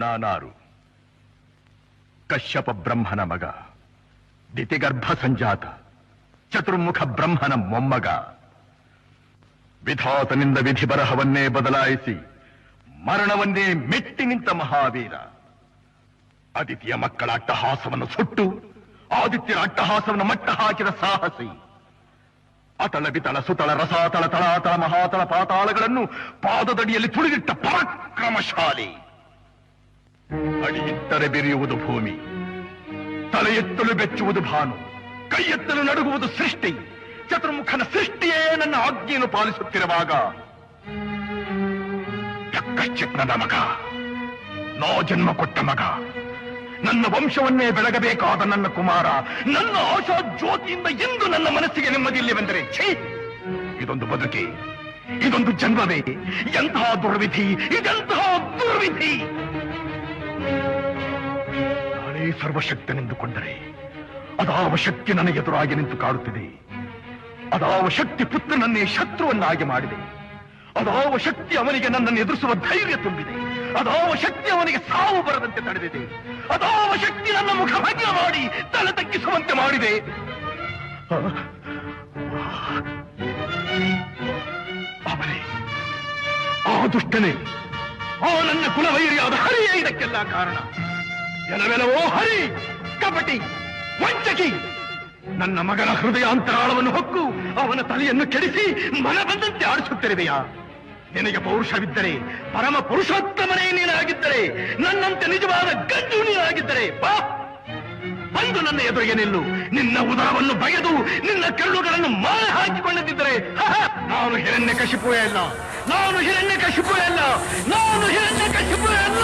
ನಾನಾರು ಕಶ್ಯಪ ಬ್ರಹ್ಮನ ಮಗ, ದಿತಿಗರ್ಭ ಸಂಜಾತ, ಚತುರ್ಮುಖ ಬ್ರಹ್ಮನ ಮೊಮ್ಮಗ. ವಿಧಾತನಿಂದ ವಿಧಿ ಬರಹವನ್ನೇ ಬದಲಾಯಿಸಿ ಮರಣವನ್ನೇ ಮೆಟ್ಟಿ ನಿಂತ ಮಹಾವೀರ. ಅದಿತಿಯ ಮಕ್ಕಳ ಅಟ್ಟಹಾಸವನ್ನು ಸುಟ್ಟು ಆದಿತ್ಯರ ಅಟ್ಟಹಾಸವನ್ನು ಮಟ್ಟ ಹಾಕಿದ ಸಾಹಸಿ. ಅತಳ ಬಿತಳ ಸುತಳ ರಸಾತಳ ತಳಾತಳ ಮಹಾತಳ ಪಾತಾಳಗಳನ್ನು ಪಾದದಡಿಯಲ್ಲಿ ತುಳಿದಿಟ್ಟ ಪರಾಕ್ರಮಶಾಲಿ. ಅಡಿಯಿಟ್ಟರೆ ಬೆರೆಯುವುದು ಭೂಮಿ, ತಲೆ ಎತ್ತಲು ಬೆಚ್ಚುವುದು ಭಾನು, ಕೈ ಎತ್ತಲು ನಡುಗುವುದು ಸೃಷ್ಟಿ. ಚತುರ್ಮುಖನ ಸೃಷ್ಟಿಯೇ ನನ್ನ ಆಜ್ಞೆಯನ್ನು ಪಾಲಿಸುತ್ತಿರುವಾಗ ನನ್ನ ಮಗ, ನೋ ಜನ್ಮ ಕೊಟ್ಟ ಮಗ, ನನ್ನ ವಂಶವನ್ನೇ ಬೆಳಗಬೇಕಾದ ನನ್ನ ಕುಮಾರ, ನನ್ನ ಆಶಾ ಜ್ಯೋತಿಯಿಂದ ಎಂದು ನನ್ನ ಮನಸ್ಸಿಗೆ ನೆಮ್ಮದಿಯಿಲ್ಲವೆಂದರೆ ಛೀ, ಇದೊಂದು ಬದುಕಿ, ಇದೊಂದು ಜನ್ಮವೇ, ಎಂತಹ ದುರ್ವಿಧಿ, ಇದೆಂತಹ ದುರ್ವಿಧಿ. ನಾನೇ ಸರ್ವಶಕ್ತನೆಂದುಕೊಂಡರೆ ಅದಾವ ಶಕ್ತಿ ನನ್ನ ಎದುರಾಗಿ ನಿಂತು ಕಾಡುತ್ತಿದೆ. ಅದಾವ ಶಕ್ತಿ ಪುತ್ರನನ್ನೇ ಶತ್ರುವನ್ನಾಗಿ ಮಾಡಿದೆ. ಅದಾವ ಶಕ್ತಿ ಅವನಿಗೆ ನನ್ನನ್ನು ಎದುರಿಸುವ ಧೈರ್ಯ ತುಂಬಿದೆ. ಅದಾವ ಶಕ್ತಿ ಅವನಿಗೆ ಸಾವು ಬರದಂತೆ ತಡೆದಿದೆ. ಅದಾವ ಶಕ್ತಿ ನನ್ನ ಮುಖ ಭಂಗ ಮಾಡಿ ತಲೆ ತಗ್ಗಿಸುವಂತೆ ಮಾಡಿದೆ. ಅವನೇ, ಆ ದುಷ್ಟನೇ, ಆ ನನ್ನ ಕುಲವೈರಿಯಾದ ಹರಿಯೇ ಇದಕ್ಕೆಲ್ಲ ಕಾರಣ. ಎಲ್ಲವೆಲ್ಲವೋ ಹರಿ, ಕಪಟಿ, ವಂಚಕಿ. ನನ್ನ ಮಗನ ಹೃದಯಾಂತರಾಳವನ್ನು ಹೊಕ್ಕು ಅವನ ತಲೆಯನ್ನು ಕೆಡಿಸಿ ಮನ ಬಂದಂತೆ ಆಡಿಸುತ್ತಿರುವೆಯಾ? ನಿನಗೆ ಪೌರುಷವಿದ್ದರೆ, ಪರಮ ಪುರುಷೋತ್ತಮನೇ ನೀನಾಗಿದ್ದರೆ, ನನ್ನಂತೆ ನಿಜವಾದ ಗಂಡು ನೀನಾಗಿದ್ದರೆ ಬಾ, ಬಂದು ನನ್ನ ಎದುರಿಗೆ ನಿಲ್ಲು. ನಿನ್ನ ಉದರವನ್ನು ಬಗೆದು ನಿನ್ನ ಕರುಳುಗಳನ್ನು ಮಾಲೆ ಹಾಕಿಕೊಳ್ಳದಿದ್ದರೆ ನಾನು ಹಿರಣ್ಯಕಶಿಪುವೇ ಅಲ್ಲ, ನಾನು ಹಿರಣ್ಯಕಶಿಪುವೇ ಅಲ್ಲ, ನಾನು ಹಿರಣ್ಯಕಶಿಪುವೇ ಅಲ್ಲ.